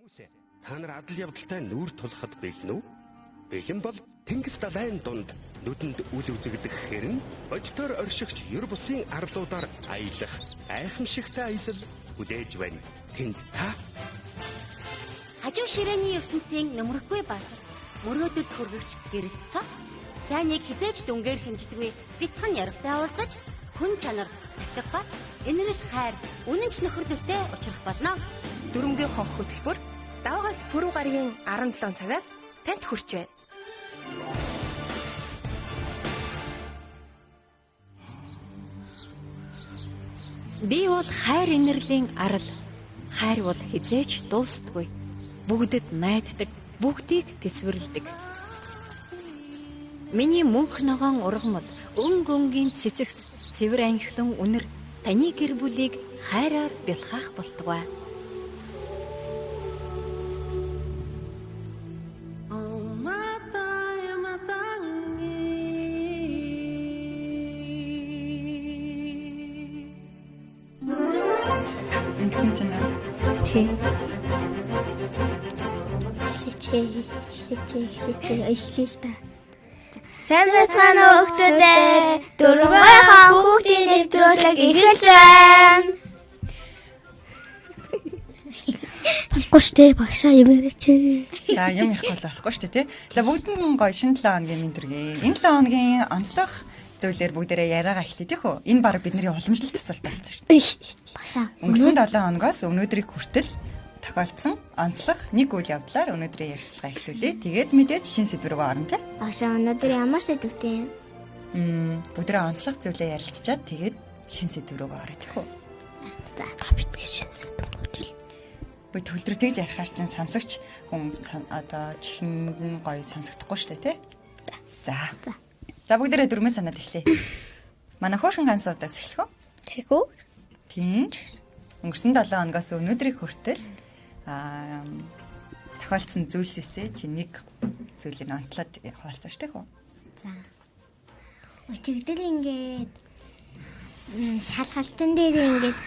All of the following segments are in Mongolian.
Та нар адал явдалтай нүүр тулахад бэлэн үү? Бэлэн бол тэнгис далайн дунд нүдэнд үл үзэгдэх хэрэн бодитоор оршигч ер бусын арлуудаар аялах айхамшигтай аялал хүлээж байна. Тэнд та хажуу ширээний ертөнцийн нөмрөхгүй баатар мөрөөдөд хүргэгч гэрэлцээ. Сайныг хизээж дүнгээр хэмждэггүй бяцхан яргатай уулзаж хүн чанар тахих ба энэрс хайр үнэнч нөхөрлөлтэй учрах болно. Дөрөнгөө хонх хөтөлбөр даваагаас пүрэв гарагийн 17 цагаас танд хүрч байна. Би бол хайр инэрлийн арал. Хайр бол хизээж дуустдаггүй. Бүгдэд найддаг, бүгдийг гэсвэрлэдэг. Миний мөнх ногоон ургамал, өнгөнгийн цэцэгс, цэвэр анхлан үнэр таны гэр бүлийг хайраар бэлхаах болтугай. Ингэсэн чинь тийм. Эхлэе та. Сайн байцгаана уу хүүхдүүдээ. Дөрвөн хүүхдийн нэвтрүүлэг эхэлж байна. Болохгүй штэ багшаа юм яриач. За юм ярихгүй болохгүй штэ тий. За бүгд нь гоё шинэ 7 хоногийн мэдрэг. Энэ 7 хоногийн онцлог зүйлээр бүгдээрээ яриагаа эхлэе тийх үү? Энэ баг бидний уламжлалт асуулт болсон шүү дээ. Багшаа. Өнгөрсөн 7 хоногоос өнөөдрийг хүртэл тохиолдсон онцлог нэг үйл явдлаар өнөөдрийн ярилцлага эхлүүлээ. Тэгээд мэдээж шин сэдв рүү орно тий. Багшаа өнөөдөр ямар сэдвтэй юм? Бүгдээрээ онцлог зүйлээ ярилцчаад тэгээд шин сэдв рүү орё тийх үү? За битгий шин сэдв гоо. Би төлдрө тэгж ярихаар чинь сонсогч хүн одоо чихэн гоё сонсогдохгүй шүү дээ тий. За. За бүгдээрээ дөрмөө санаад эхлэе. Манай хөөрхөн ганцуудаас эхлэх үү? Тэгүү. Тийм. Өнгөрсөн 7 хоногоос өнөөдрийг хүртэл тохиолдсон зүйлсээсээ чи нэг зүйлийг онцлоод хуваалцаач тийм үү? За. Өчигдөр ингээд шалгалтын дээр ингээд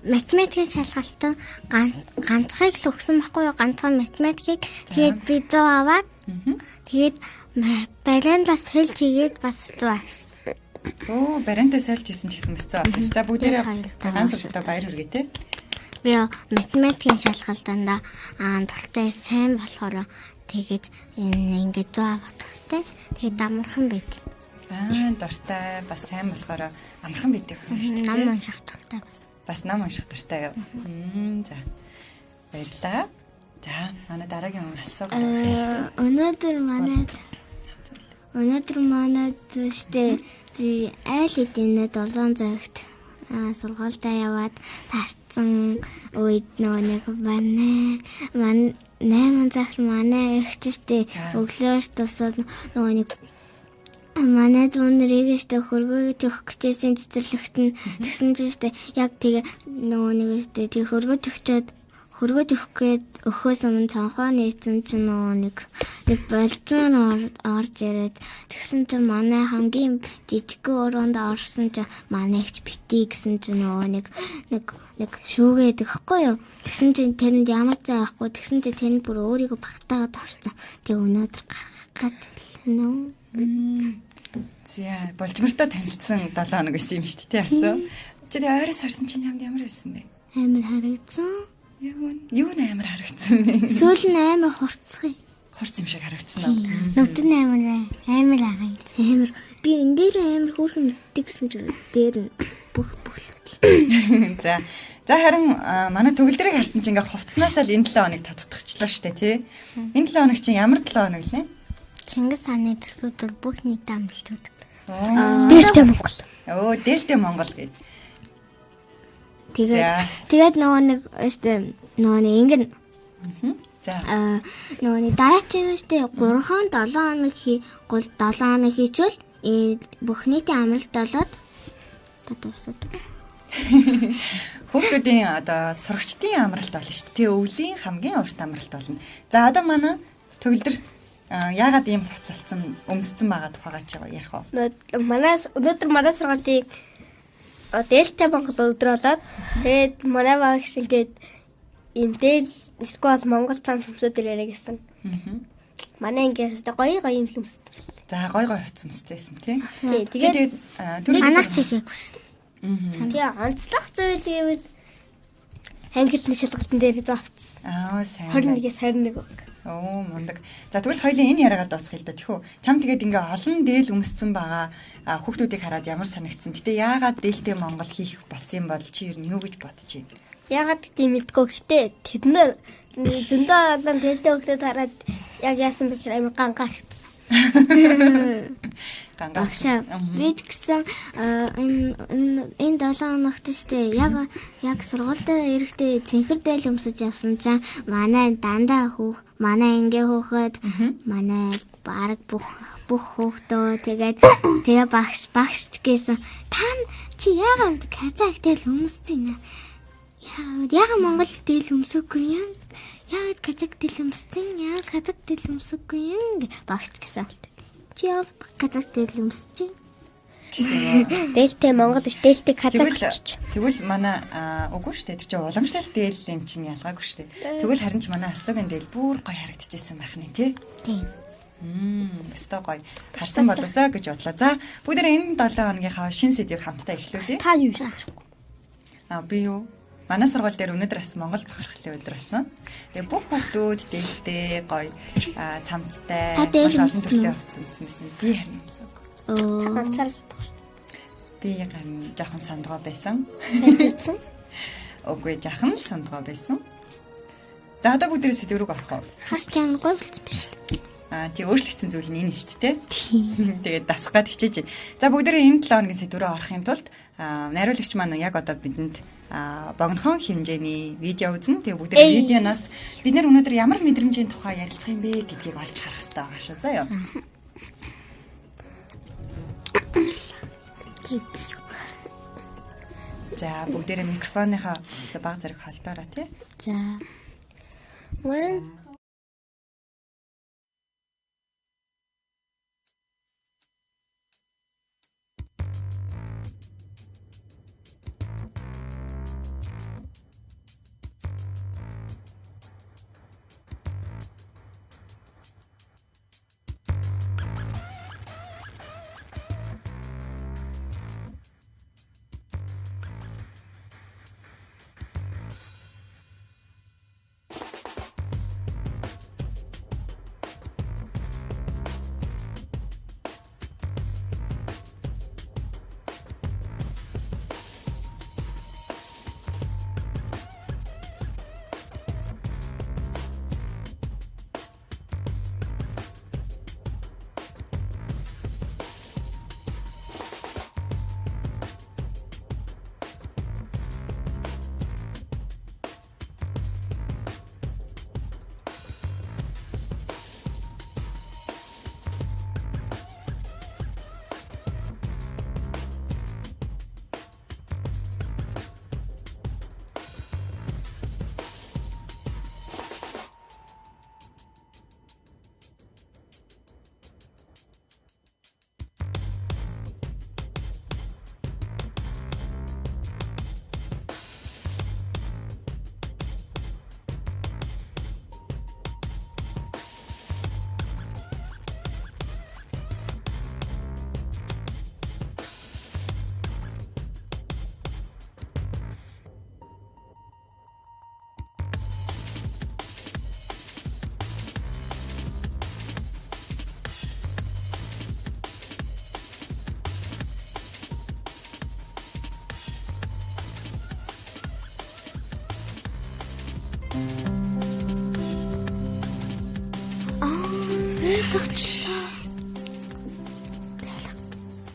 математикийн шалгалтын ганцхыг л өгсөн байхгүй юу? Ганцхан математикийг тэгээд би 100 аваад тэгээд бариандаас сэлж хийгээд бас 100 авсан. Оо, бариандаас сэлж хийсэн ч гэсэн бас 100 авсан. За бүгдээрээ ганцхан баяр хүргэе те. Би математикийн шалгалтанда тултай сайн болохоор тэгээд ингээд 100 авах тултай. Тэгээд амархан байд. Дуртай бас сайн болохоор амархан байдаг юм шүү дээ. Нам унших дуртай бас. Бас нам унших дуртай. За. Баярлалаа. За, манай дараагийн асуулт байна. Өнөөдөр манайд штэ би айл эдийнэ 7 цагт сургуультай яваад тарцсан үед нөгөө нэг манай 8 цагт манай эгч штэ өглөөр тусаад нөгөө нэг манай дүүнэрийг штэ хөргөж өгөх гэжсэн цэцэрлэгт нь тэгсэн чинь штэ яг тэгээ нөгөө нэг штэ тэг хөргөж өгөхөөс өмнө цонхоо нээсэн чинь нэг болжмор орж ирээд тэгсэн чинь манай хамгийн жижигхэн өрөөнд орсон чинь манайч битий гэсэн чинь нэг шүүгээд өгөхгүй юу. Тэгсэн чинь тэрэнд ямар цай авахгүй тэгсэн чинь тэрэнд бүр өөрийгөө багтаагаад орсон. Тэг өнөөдөр гарах гэдэг нөө. За болжмортой танилцсан 7 хоног байсан юм шүү дээ тийм. Чи тэг ойроос харсан чинь ямар байсан бэ? Амар харагдсан. Юу нээр харагдсан бэ? Сүүл нь амар хурцгий. Хурц юм шиг харагдсан уу? Нүд нь амар агай. Амар би энэ дээр амар хөөрхөн нүдтэй гэсэн чинь дээр нь бүх бүлт. За харин манай төгөлдрийг харсан чинь ингээ хувцснаасаа л энэ 7 хоног татдагчлаа штэ тий. Энэ 7 хоног чинь ямар 7 хоног лээ? Чингис хааны төсүүд бол бүх нийт амлалтууд. Дээлтэй Монгол. Оо, дээлтэй Монгол гэдэг. Тэгээд нөгөө нэг штэ нөгөө нэг ингэн. За. Нөгөө нэг дараагийн штэ 3-7 хоног 7 хоног хийчихвэл бүх нийтийн амралт болоод татварсаад. Хүүхдүүдийн одоо сурагчдын амралт болно шүү дээ. Өвлийн хамгийн урт амралт болно. За одоо манай төгөлдөр яагаад ийм хувц болсон өмсцэн байгаа тухайгаа ч ярих уу? Өнөөдөр манай сургуулийн дээлтэй Монгол өдөр болоод тэгээд манай багш ингээд ийм дээл эсвэл Монгол цан төмсөд ирээрэй гэсэн. Манай ингээс гоё гоё юм өмссөн байна. За гоё хувцас өмссөн тий. Тэгээд манайх тийгээгүй шүү. тэгээ онцлог зүйл гэвэл ангилны шалгалтын дээр зовцсон. Сайн. 21-ээс 21. Оо мундаг. За тэгвэл хоёлын энэ яриагаа дуусгая л да тэхүү. Чам тэгээд ингээ олон дээл өмссөн байгаа хүүхдүүдийг хараад ямар санагдсан. Гэтэ яагаад дээлтэй Монгол хийх болсон юм бол чи ер нь юу гэж бодож байна? Ягаад гэвэл мэдгүй. Гэтэ тэд нар зөндөө олон дээлтэй хүүхдүүд хараад яг яасан бэ гэхээр амар гангаардсан. Багшаа бид гэсэн энэ 7 хоногт штэ яг сургуультай эрэхтэй цэнхэр дээл өмсөж явсан чинь манай дандаа манай ингээ хөөхөд манай баг бүх хөөхтөө тэгээ багш гэсэн та чи яагаад казак дээл өмссөн юм? Яагаад Монгол дээл өмсөхгүй юм? Яагаад казак дээл өмссөн? Яагаад казак дээл өмсөхгүй юм? Багш гэсэн. Чи яг казак дээл өмсөж гэсэн. Дээлтэй Монгол ш дээлтэй казак. Тэгвэл манай үгүй шүү дээ. Тэр чинь уламжлалт дээл юм чинь ялгаагүй шүү дээ. Тэгвэл харин ч манай асуугийн дээл бүр гоё харагдчихсан байх нь тий. Тийм. Өстой гоё. Харсан болоосаа гэж бодлоо. За бүгдээ энэ 7 хоногийнхаа шин сэдвийг хамтдаа эхлүүлье. Та юу вэ? Би юу? Манай сургууль дээр өнөөдөр бас Монгол бахархлын өдөр болсон. Тэгээ бүх хүүхдүүд дээлтэй гоё цамцтай маш олон төрлийн хувцас өмссөн. Би харин өмсөв. Та ганцаар судах шүү. Би гарин жоохон сандгоо байсан. Хайцсан. Үгүй жоохон сандгоо байсан. За одоо бүгдээ сэдв рүү орох. Харж байгаа гоё болчих биш үү? Тий өөрчлөгдсөн зүйл нь энэ шүү дээ. Тэгээд дасах гад хичээж байна. За бүгдээ энэ 7 хоногийн сэдв рүү орохын тулд найруулагч маань яг одоо бидэнд богинохон хэмжээний видео үзнэ. Тэгээ бүгдээ видеоноос бид нэр өнөөдөр ямар мэдрэмжийн тухай ярилцах юм бэ гэдгийг олж харах хэрэгтэй байгаа шүү. За ёо. За бүгдээ микрофоныхаа баг зэрэг холдоороо тий. За.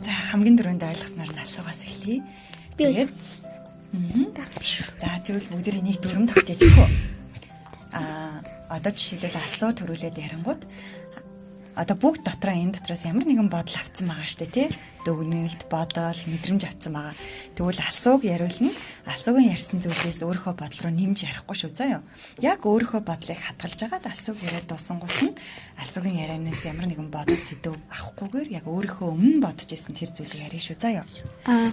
За хамгийн дөрөнд ойлгосноор нь асуугаас эхлэе. Тэгээд за тэгвэл бүгд энийг дүрм тогтъё гэхүү. Одоо жишээлбэл асуу төрүүлээд ярингууд одоо бүгд дотроо энэ дотроос ямар нэгэн бодол авцсан байгаа штэ тий. Дүгнэлт, бодол, мэдрэмж авцсан байгаа. Тэгвэл алсууг яриулна. Алсуугийн ярьсан зүйлээс өөрийнхөө бодол руу нэмж ярихгүй шүү заяа. Яг өөрийнхөө бодлыг хадгалж агаад алсууг яриад дууссан гут нь алсуугийн ярианаас ямар нэгэн бодол сэдв авахгүйгээр яг өөрийнхөө өмнө бодож исэн тэр зүйлийг ярина шүү заяа.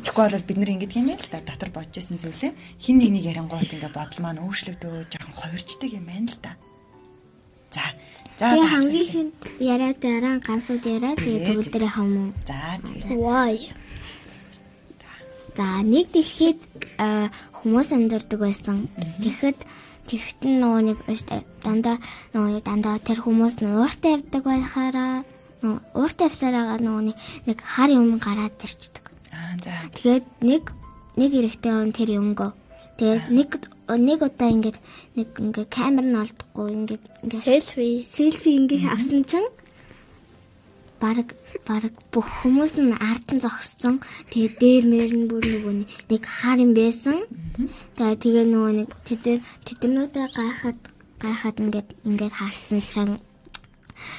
Тэгэхгүй бол бид нар ингэдэг юм л да. Дотор бодож исэн зүйлээ хин нэг яриангуут ингээ бодол маань өөрчлөгдөө жоохон хувирчдаг юм байна л да. За Тэгээ хамгийн яриад дараа гансууд яриад тэгээ төгөлдрийн хам уу. За тэгээ. Why? За нэг дэлхийд хүмүүс амьдардаг байсан. Тэгэхэд нөгөө нэг дандаа тэр хүмүүс ууртай явдаг байхаараа ууртай явсараа нөгөө нэг хар юм гараад ирчдэг. За. Тэгээд нэг эрэхтэй он тэр юмгоо. Тэгээд нэг удаа ингээд камер нь олдохгүй ингээд селфи ингээд авсан чинь баг бүх хүмүүс нь ард нь зогссон. Тэгээд дээр мөр нь бүр нөгөө нэг хар юм байсан. Тэгээ нөгөө нэг тэднүүдээ гайхаад ингээд харсан чинь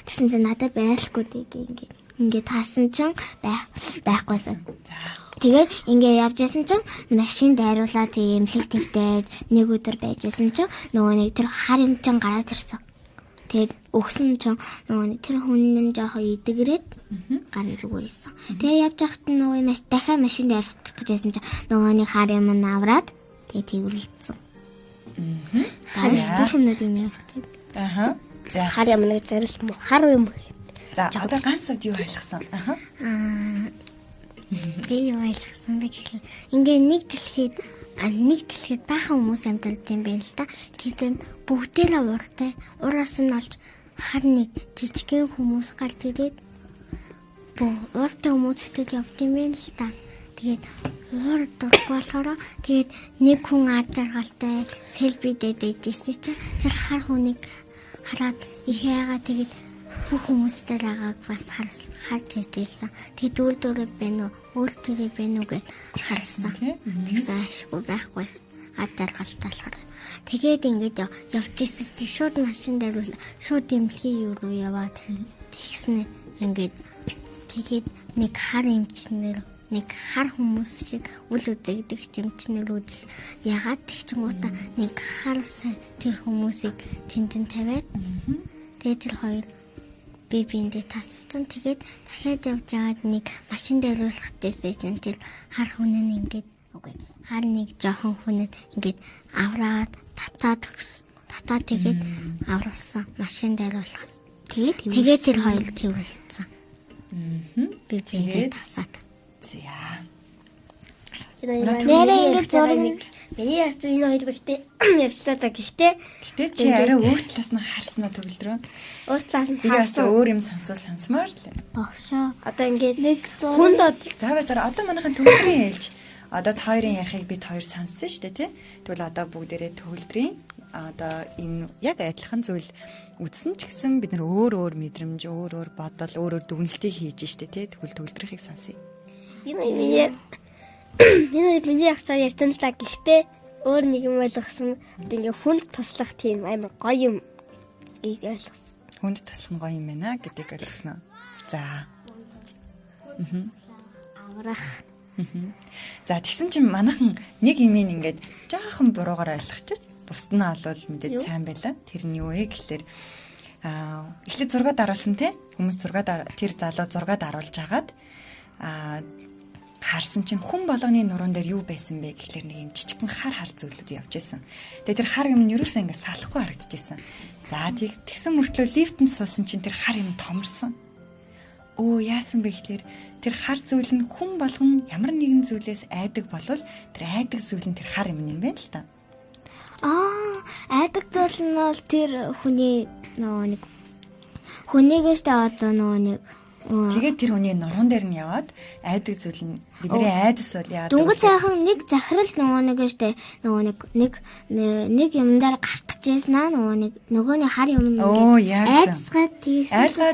тэгсэн чинь надад байлгүй ингээд харсан чинь байхгүйсэн. Тэгээд ингээ явж байсан чинь машин дайруулаад эмнэлэг тэгдээд нэг өдөр байжсэн чинь нөгөө нэг тэр хар юм чинь гараад ирсэн. Тэгээд өгсөн чинь нөгөө нэг тэр хүн нь жоохон идэгрээд гарын зүгээр ирсэн. Тэгээд явж байхад нөгөө дахиад машин дайруулах гэжсэн чинь нөгөө нэг хар юм нь авраад тэгээд тэрвэрлсэн. Бүх юмнууд юм явдаг. Аха. За Хар юм нэг зэрэл муу хар юм. За одоо ганц үд юу ойлгосон? Аха. Би юу ойлгосон бэ гэхээр ингээ нэг дэлхийд баахан хүмүүс амьдардаг юм байна л да. Тэгээд бүгдээрээ ууртай. Ураас нь олж хар нэг жижигхэн хүмүүс гарч ирээд ууртай хүмүүстэй явд юм байна л да. Тэгээд уур дургүй болохоор тэгээд нэг хүн ад жаргалтай селфи дээжсэн чинь тэр хар хүнийг хараад их яагаад тэгээд бүх хүмүүстэй байгааг бас харж ижсэн. Тэгээд дүүл байна уу, өөртөө байна уу гэж харсан. Тэгсэн ашгүй байхгүй ад жаргалтай болохоор. Тэгээд ингэж явж ирсэн чи шууд машин дээр шууд эмнэлгийн руу яваад тэгснэ ингэж тэгээд нэг хар эмчнэр нэг хар хүмүүс шиг үл үзэгдэг чимчнэр үз ягаад тэгчмуудаа нэг харсан тэр хүмүүсийг тэндэн тавиад тэгээд тэр хоёр биендээ тассан. Тэгээд дахиад явж байгаад нэг машин дайруулах гэсэн тэр хар хүн нь ингээд хар нэг жоохон хүн ингээд авраад татаад тэгээд авруулсан машин дайруулахаас. Тэгээд тэр хоёр тэрвэлсэн. Биендээ тасаад. За. Нэрээ ингээд зураг миний яц энэ хоёр бэгтээ ярьчлаа да гэхдээ чи арай өөр талаас нь харсан уу төгөлдрөө? өөр талаас нь Би бас өөр юм сонсмоор л. Багшаа. одоо ингээд нэг хүнд Заавал одоо манайхан төгөлдрийн ээлж одоо та хоёрын ярихыг бид хоёр сонссон шүү дээ тий. Тэгвэл одоо бүгдээрээ төгөлдрийн одоо энэ яг адилхан зүйл үзсэн ч гэсэн бид нар өөр мэдрэмж, өөр бодол, өөр дүгнэлтийг хийж штэ тий. Тэгвэл төгөлдрийнхийг сонсъё. миний ахчаар ярьсан л та гэхдээ өөр нэг юм ойлгосон. Ингээ хүнд туслах тийм амар гоё юм ойлгосон. Хүнд туслах гоё юм байна гэдгийг ойлгосноо. За. Аврах. За тэгсэн чинь манайхан нэг юмыг ингээд жоохон буруугаар ойлгочих. Бусд нь олвол мэдээд сайн байла. Тэр нь юу вэ гэхэлэр эхлээд зураг даруулсан тий. Хүмүүс тэр залуу зураг даруулж агаад харсан чинь хүн болгоны нуруунд дээр юу байсан бэ гэхэлэр нэг юм жижигхэн хар зүйлүүд явж исэн. Тэгээ тэр хар юм нь ерөөсөө ингээд салахгүй харагдчихсан. За тэгсэн мөртлөө лифтэнд суусан чинь тэр хар юм томорсон. Яасан бэ гэхэлэр тэр хар зүйл нь хүн болгон ямар нэгэн зүйлээс айдаг болвол тэр айдаг зүйл нь тэр хар юм юм байна л та. Айдаг зүйл нь бол тэр хүний нөгөө нэг хүнийг штэ одоо нөгөө нэг тэгээд тэр хүний нуруунд дээр нь яваад айдаг зүйл нь бидний айдас бол яадаг. Дүнгийн цаахан нэг захирал нөгөө нэг штэ нөгөө нэг юм дээр гарах гэжсэн нөгөөний хар юм айдасгаад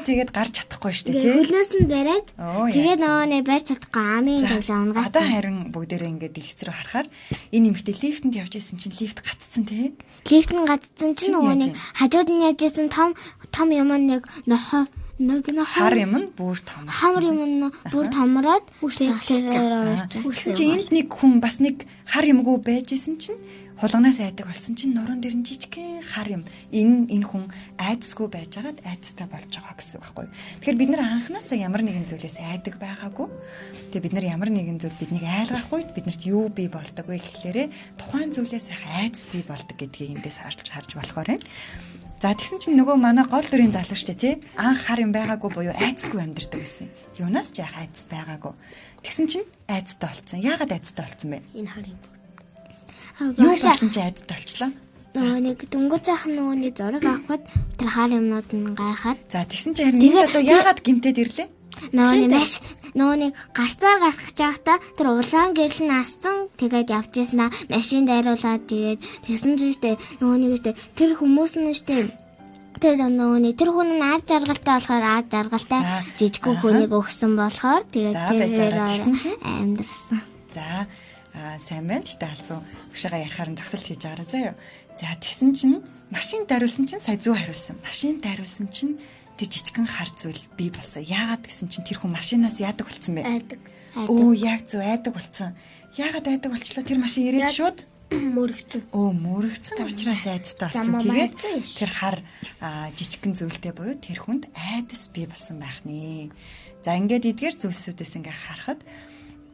тэгээд гарч чадахгүй штэ тий. Хөлнөөс нь бариад тэгээд нөгөө нэг барьж чадахгүй амийн төлөө унгаац. Одоо харин бүгдээрээ ингээд дэлгэц рүү харахаар энэ эмэгтэй лифтэнд явж исэн чинь лифт гаццсан тий. Лифт нь гаццсан чинь нөгөө нэг хажууд нь явж исэн том юм нэг нэг нь хар юм нь бүр том. Хамар юм нь бүр томроод тэрээр Гэсэн чи энд нэг хүн бас нэг хар юмгүй байж исэн чинь хулганаас айдаг болсон чинь нуруунд дэр нь жижигхэн хар юм. Энэ хүн айдасгүй байжгаад айдастай болж байгаа гэсэн үг байхгүй. Тэгэхээр бид нар анханасаа ямар нэгэн зүйлээс айдаг байгаагүй. Тэгээ бид нар ямар нэгэн зүйл биднийг айлгах үед биднэрт юу бий болдог вэ гэхлээрээ тухайн зүйлээс айдас бий болдог гэдгийг эндээс харж болохоор байна. За тэгсэн чинь нөгөө манай гол дүрийн залуу штэ тий анх хар юм байгаагүй буюу айдасгүй амьдэрдэг гэсэн. Юунаас ч яах айдас байгаагүй. Тэгсэн чинь айдастай болсон. Яагаад айдастай болсон бэ? Энэ хар юм. Юу болсон ч айдастай болчлоо. нэг дөнгөж заах нөгөөний зураг авахад тэр хар юмнууд нь гайхаад. За тэгсэн чинь харин энэ залуу яагаад гинтээд ирлээ? Нөгөөний гарцаар гарах гэж байхдаа тэр улаан гэрэл нь асцсан тэгээд явж ирсэн аа машин дайруулаад тэгээд тэгсэн чинь штэ нөгөөний штэ тэр хүмүүс нь штэ тэр нөгөөний тэр хүн нь ар жаргалтай болохоор ар жаргалтай жижиг хүнийг өгсөн болохоор тэгээд тэр амьдрсан. За сайн байна. Гэтэ алзуу багшаага ярихаар нь зогсолт хийж байгаараа заяа. За тэгсэн чинь машин дариулсан чинь сая зүү хариулсан. Машин дариулсан чинь тэр жижигхэн хар зүйл бий болсон. Яагаад гэсэн чинь тэр хүн машинаас яадаг болсон бэ? Айдаг. Оо яг зөв айдаг болсон. Яагаад айдаг болчлоо? Тэр машин ирээд шууд мөрөгцөн. Мөрөгцөн учраас айдастай болсон. Тэгээд тэр хар жижигхэн зүйлтэй буюу тэр хүнд айдас бий болсон байх нэ. За ингээд эдгээр зүйлсүүдээс ингээ харахад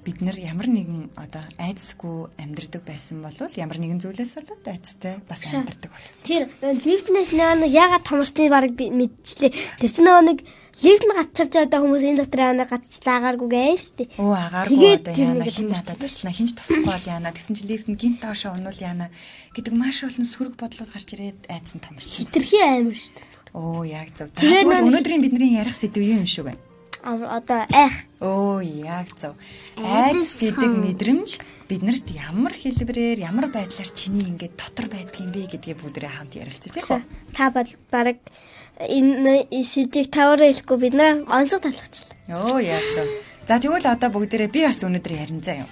бид нар ямар нэгэн одоо айдасгүй амьдрдаг байсан бол ямар нэгэн зүйлээс болоод айдастай бас амьдрдаг болсон. Тэр лифтнээс нэг ягаад томрсны бараг мэдчихлээ. Тэр чинь нэг лифт нь гацарч байгаа хүмүүс энэ дотор яана гацчлаа агааргүй гээ штэ. Агааргүй одоо яана хин надад туслана хинч туслахгүй бол яана гэсэн чинь лифт нь гинт доошоо унвал яана гэдэг маш олон сөрөг бодлууд гарч ирээд айдсан томрч. Хитрхи амар штэ. Яг зөв. За тэгвэл өнөөдрийн бидний ярих сэдв юу юм шүү вэ? Одоо айх. Яг зөв. Айдас гэдэг мэдрэмж биднэрт ямар хэлбэрээр, ямар байдлаар чиний ингээд дотор байдгийн бэ гэдгийг бүгдээ хамт ярилцъя тийм үү? Та баг энэ сэдвийг таваараа хэлэхгүй бид нэр онцгой талхачлаа. Яг зөв. За тэгвэл одоо бүгдээ би бас өнөөдөр ярин заяа.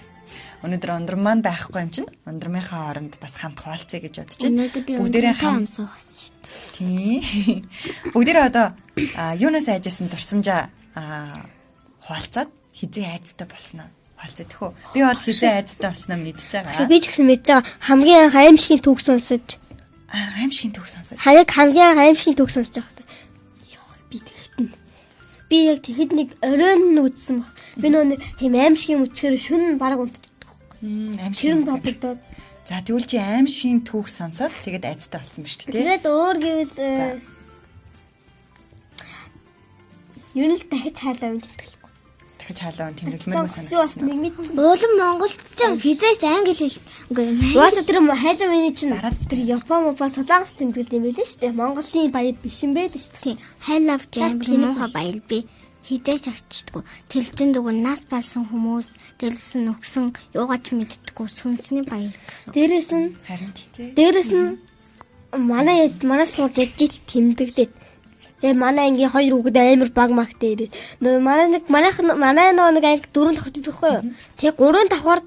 Өнөөдөр өндөр маань байхгүй юм чинь өндөрмийнхаа хооронд бас хамт хуваалцъя гэж бодож байна. Бүгдээ хамт суусан шүү дээ. Тийм. Бүгдээ одоо юунаас айжсэн дурсамжаа хуалцаад хизээ айцтай болсноо. Хуалцаа тэхүү. Би бол хизээ айцтай болсноо мэдчихэж байгаа. Би ч гэсэн мэдж байгаа. Хамгийн аимшигын түүх сонсож. Аимшигын түүх сонсож. Хамгийн аимшигын түүх сонсож байгаа. Би тэгтэн. Би яг тэгэхэд нэг оройн нүдсэн баг. Би нэг хэм аимшигын үчгээр шүн бараг унтчихдаг. Аимшигын бодогдоод. За тэгвэл чи аимшигын түүх сонсоод тэгээд айцтай болсон ба шүү дээ. Тэгээд өөр гэвэл ер нь дахиж хаалаа юм тэмдэглэхгүй. Дахиж хаалаа юм тэмдэглэмээр санагдсан. Уулын монголч хизээч англи хэл. Угаасаа тэр Halloween чинь тэр Япон солонгос тэмдэглэдэг юм байлээ шүү дээ. Монголын баяр биш юм байл шүү дээ. Halloween муухай баяр би хизээч очтдгүй. Тэлчин дүгэн нас болсон хүмүүс дэлсэн өгсөн юугаач мэддэггүй сүнсний баяр гэсэн. Дээрээс нь манай сурж ижил тэмдэглээд тэгээ манай ангийн хоёр хүүхэд амар баг магтай ирээд манай нэг анги 4 давхар идэгхгүй юу. Тэгээ 3 давхар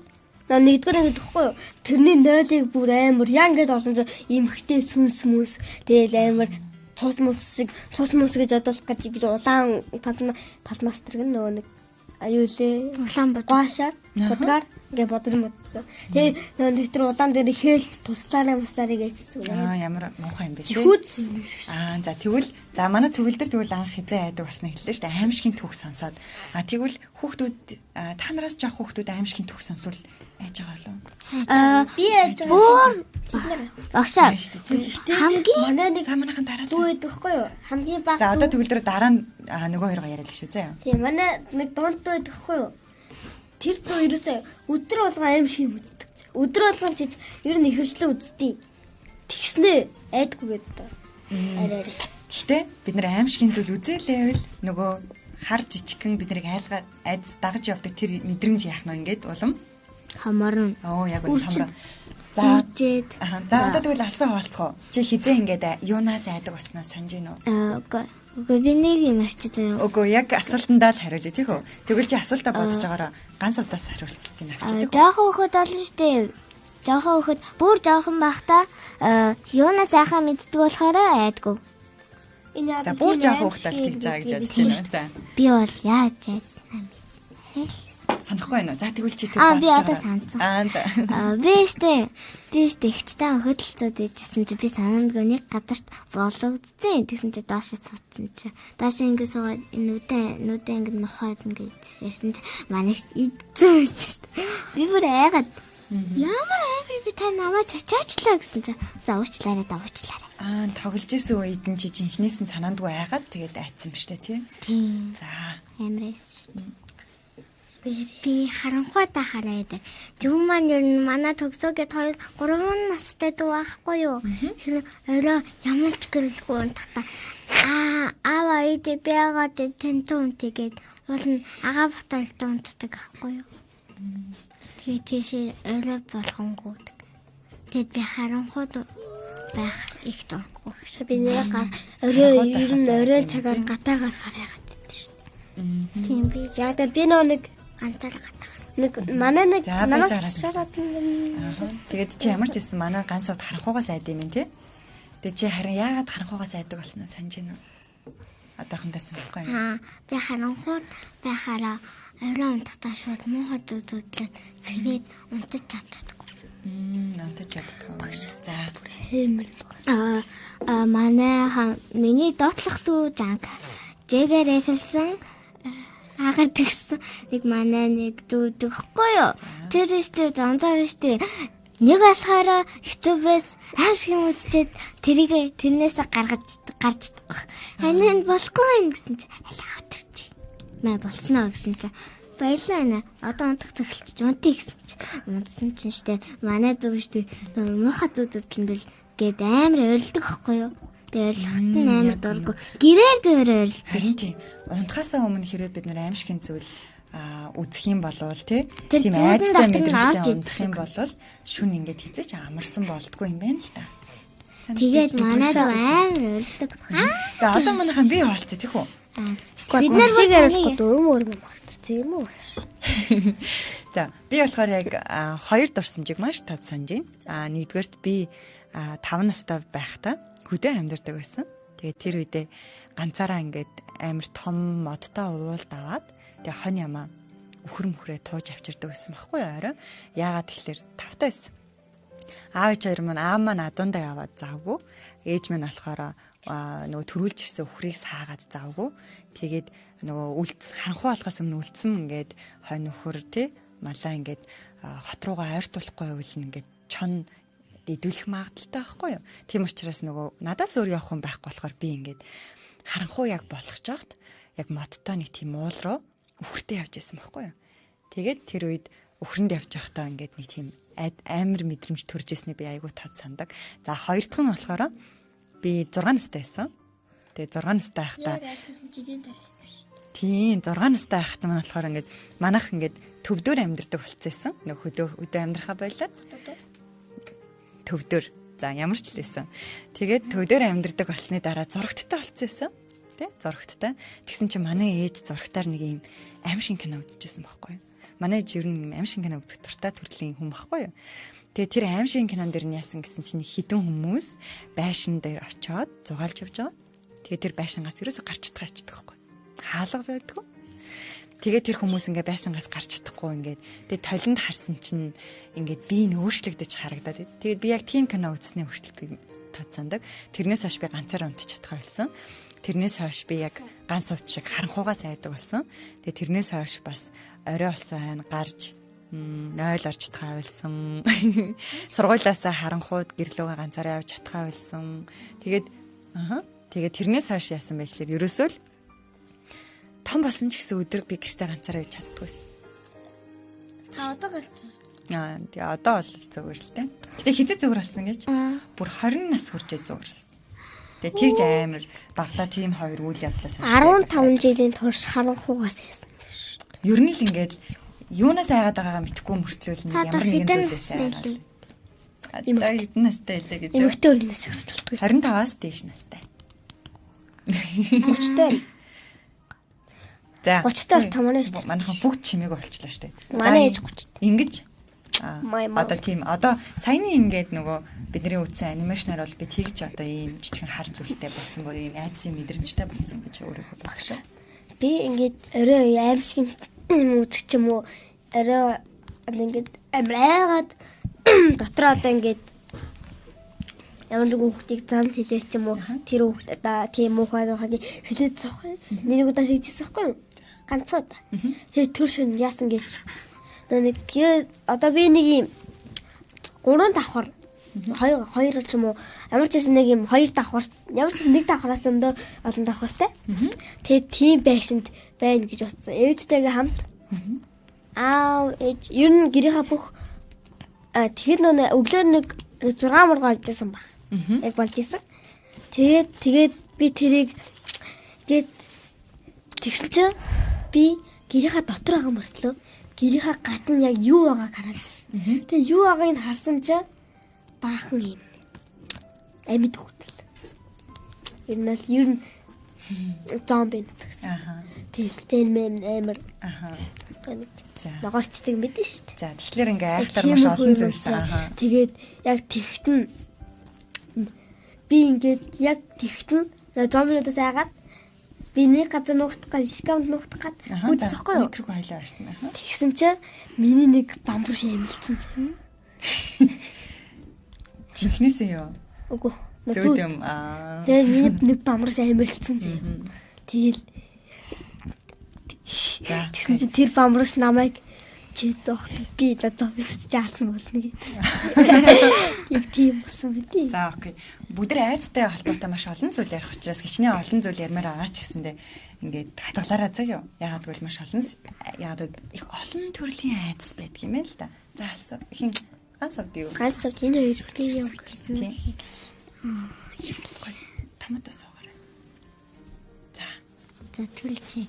нэгдүгээр анги идэгхгүй юу. Тэрний 0-ыг бүр амар яа ингэж орсон эмхтэй сүнс мүс тэгээл амар цус мус гэж бодох гэж улаан палмастер гэн нөгөө нэг аюулээ улаан бодлоор бодгаар ингээ бодрын бодсон. Тэгээ нөгөө тэр улаан дээр хээлж туслаараа мастарыг эцсэн. Ямар муухай юм бэ тий. За тэгвэл манай төгөлдөр тэгвэл анх хизээ айдаг басна хэллээ шүү дээ. Аимшигын түүх сонсоод. Тэгвэл хүүхдүүд та нараас жоох хүүхдүүд аимшигын түүх сонсвол айж байгаа болов. Би айж байгаа. Багшаа. Хамгийн манай нэг манайхан дараа дүү байдаг хгүй юу? Хамгийн баг. За одоо төгөлдөр дараа нь нөгөө хоёроо яриад л шүү заяа. Тийм манай нэг дунд дүү байдаг хгүй юу? Тэр дүү ерөөсөө өдөр болгон аимшиг үздэг. Өдөр болгон чиж ер нь ихэвчлэн үздэг. Тэгснэ айдгүй гэдэг. Арай. Гэхдээ бид нар аимшигын зүйл үзээлээвэл нөгөө хар жижигхэн биднийг айдас дагаж явдаг тэр мэдрэмж яах нь ингээд улам хамарна. Яг үнэ хамраа. За одоо тэгвэл алсан хуваалцах уу? Чи хизээ ингээд юунаас айдаг баснаа санаж гин үү? Үгүй би нэг юм арчиж байгаа. Үгүй яг асуултандаа л хариулъя тийм үү? Тэгвэл чи асуултаа бодож байгаараа ганц удаас хариултыг авчиад. Жоохон хөхөд олно штэ. Жоохон хөхөд бүр жоохон байхдаа юунаас айхаа мэддэг болохоор айдгүй. За бүр жоох хугацаанд тэгж байгаа гэж бодож байна. За. Би бол яаж яасан юм. Санахгүй байна уу? За тэгвэл чи Аа би одоо санацсан. За. Би штэ ихчтэй хөдөлцөөд ижсэн чи би санаандгүй нэг гадарт бологдсон. Тэгсэн чи доош цуцсан чи. Доош ингэ суугаад нүдэн ингэ нохоод ингэ ярьсан чи манай идсэн штэ. Би бүр айгаад ямар амир би та намайг чачаачлаа гэсэн чи. За уучлаарай. Тоглож исэн үед нь чи жинхнээс нь санаандгүй айгаад тэгээд айцсан ба штэ тий. За. Амирс штэ. Би харанхуйтай хараад. Тэгвэл маань ер нь манай төгсөөгээд 3 настай дүү байхгүй юу? Тэр орой ямалж гэрэлгүй унтахта. Аава идэ бягаад тэнтэн унтгээд уул нь агаа баталтай унтдаг байхгүй юу? Тэгээд тийшээ орой болгонгүй. Тэгэд би харанхуйд байх их дургүй. Би нэг орой цагаар гатаа гарахаар яагаад гэдэг шин. Тийм би яг би нэг ганцаар нэг манай нэг шараад тэгээд чи ямар ч хэлсэн манай ганц сууд харанхуугаас айд юм тий. Тэгээд чи харин яагаад харанхуугаас айдаг болсноо санаж байна уу? Одоохондоо санахгүй юм. Би харанхууд байхаараа орой унтахтаа шууд муухай зүудлээд цэвэд унтаж чаддаггүй. Унтаж чаддаггүй. За хэмэл. Манай миний доотлох дүү жанг жэгээр эхэлсэн. Агаар тэгсэн нэг манай нэг дүүдэг хгүй юу. Тэр ихтэй зонзоо ихтэй нэг болохоор ютубээс аим шиг үзчихэд тэрнээс гарч ханаа болохгүй юм гэсэн чи алаа өтөрч. Маа болсноо гэсэн чи баярлаа нэ. Одоо унтах цогцолч унтыг гэсэн чи унтсан чинь штэ манай дүү штэ муухай зүудлэн бил гээд амар ойрлдог хгүй юу. Баярлахт нь амар дурггүй. Гэрээр дээр ойрлж тийм. Унтахаасаа өмнө хэрэг бид нэр аимшигын зүйл үзэх юм болвол тийм айцтай мэдрэмжтэй унтах юм бол шүн ингээд хизээч амарсан болдгүй юм байна л да. Тэгээд манайд амар ойрлдог. За одоо манайхан би хаалцаа тийх үү? Бид нар шиг ярихгүй дөрөв мартчих юм уу? За би болохоор яг хоёр дурсамжийг маш тод санаж байна. Нэгдүгээрт би 5 настай байхдаа хөдөө амьдардаг байсан. Тэгээд тэр үедээ ганцаараа ингээд амар том модтой уулд аваад тэгээд хонь ямаа өхөр мөхрөө тууж авчирдаг байсан байхгүй юу орой. Яагаад тэгэхээр тавтай байсан. Аав ээж хоёр маань адуундаа яваад завгүй. Ээж минь болохоор нөгөө төрүүлж ирсэн өхрийг саагаад завгүй. Тэгээд нөгөө харанхуй болохоос өмнө үлдсэн ингээд хонь өхөр тий малаа ингээд хот руугаа ойртуулахгүй байвал ингээд чон идүүлэх магадaltaй байхгүй юу. Тийм учраас нөгөө надаас өөр явах хүн байхгүй болохоор би ингээд харанхуй яг болох жахт яг модтой нэг тийм уул руу өхөртэй явж исэн байхгүй юу. Тэгээд тэр үед өхрөнд явж байхдаа ингээд нэг тийм амар мэдрэмж төрж ирсний би айгүй тод сандаг. За хоёр дахь нь болохоор би 6 настай байсан. Тэгээд 6 настай байхдаа тийм 6 настай байхдаа маань болохоор ингээд манайх ингээд төвдөр амьдардаг болцсон. Нэг хөдөө амьдрахаа байлаа. Төвдөр. За ямар ч лээсэн. Тэгээд төвдөр амьдардаг болсны дараа зурагттай болцсон. Тэ? Зурагттай. Тэгсэн чинь манай ээж зурагтаар нэг юм аимшиг кино үзчихсэн байхгүй юу? Манай ээж ер нь аимшиг кино үзэх дуртай төрлийн хүн байхгүй юу? Тэгээд тэр аимшиг кинон дэр нь яасан гэсэн чинь хідэн хүмүүс байшин дээр очиод зугаалж явж байгаа. Тэгээд тэр байшингаас ерөөсө гарч чаддаг байхгүй юу? Хаалга байдаг. Тэгээд тэр хүмүүс ингээ байшингаас гарч чадахгүй ингээд тэгээд толинд харсан чинь ингээд би нөөшлөгдөж харагдаад. Тэгээд би яг тийм кино үзснээ хүртэл би тацсандаг. Тэрнээс хойш би ганцаараа унтж чадхаа болсон. Тэрнээс хойш би яг ганц сувч шиг харанхуугаас айдаг болсон. Тэгээд тэрнээс хойш бас орой олсон гарч 0 орж чадхаа болсон. Сургуулиасаа харанхууд гэрлүүгээ ганцаараа явж чадхаа болсон. Тэгээд тэрнээс хойш яасан бэ гэхээр ерөөсөө л том болсон ч гэсэн өдөр би гэртээ ганцаараа явж чаддгүй байсан. Та одоо гэлцэн. Тэгээ одоо бол зүгээр л дээ. Гэтэ хизээ зүгээр болсон гэж. Бүр 20 нас хүрчээ зүгээр л. Тэгээ тэгж амар багтаа тийм хоёр үйл явдлаас 15 жилийн турш харанхуугаас яасан. Ер нь л ингээд юунаас айгаад байгаагаа мэдэхгүй мөртлөөл нэг ямар нэгэн зүйлээс айгаад. Одоо хэдэн настай илээ гэж. Эмэгтэй өрнөөс асууж болтгүй. 25-аас дээш настай. 30-тай. За 30-тай бол томооно шүү дээ. Манайхан бүгд чимээг болчлаа шүү дээ. Манай ээж 30-тай. Ингэж Одоо тийм одоо саяны ингээд нөгөө бидний үзсэн анимашнаар бол би тэгж одоо ийм жижигэн хар зүйлтэй болсон боо ийм айдсын мэдрэмжтэй болсон гэж өөрөөр багшаа. Би ингээд орой аимшиг үзэх ч юм уу орой ингээд амраагаад дотроо одоо ингээд ямар нэг хүүхдийг зам хэлээс ч юм уу тэр хүүхд одоо тийм муухай хэлээд зоох. Нэг удаа хийжсэн байхгүй юу? Ганцууд. Тэгээ тэр шин яасан гэж. Нэг одоо би нэг юм 3 давхар 2 ч юм уу ямар ч нэг юм 2 давхар ямар ч нэг давхараас өндөө олон давхартай. Тэгээ тийм байшинд байна гэж бодсон. Ээжтэйгээ хамт. Ээж ер нь гэрийнхаа бүх тэгэхээр нөө өглөө нэг 6 мурга олжсэн баг. Яг болж исэн. Тэгээд би тэрийг гээд тэгсэн чинь би гэрийнхаа дотор байгаа мөртлөө гэрийнхаа гадна яг юу байгааг хараад. Тэгээ юу байгааг нь харсан чинь баахан юм. Амьд хөлтөл. Энэ л ер нь зомби гэсэн. Тэлтэй амар. Ногоочдаг мэдэн шүү дээ. За тэгэхээр ингээ айхтар маш олон зүйлс. Тэгээд яг тэгтэн би ингээд яг тэгтэн зомбинуудаас айгаад би нэг газар нуугдах гад шкафд нуугдах гад үзэхгүй юу? Микрог хайлаа штэ. Тэгсэн чинь миний нэг бамбар шимэлцэн юм. Жинхнээсээ юу? Үгүй. Зөв юм. Тэгээд нэг бамбар шимэлцэн юм. Тэгэл тэгсэн чинь тэр бамбарш намайг чи зогт би да зовж жаалсан болно гэдэг. Яг тийм болсон мэт. За окей. Бүгд айцтай холбоотой маш олон зүйл ярих учраас хичнээн олон зүйл ярмаар байгаа ч гэсэндээ ингээд хадгалаараа заяа. Ягаад гэвэл маш олон их олон төрлийн айц байдаг юм байна л да. За хин ганц авд юу? Ганц авд энэ хоёр би юу гэсэн бэ? Томатос суугаар. За түлхий.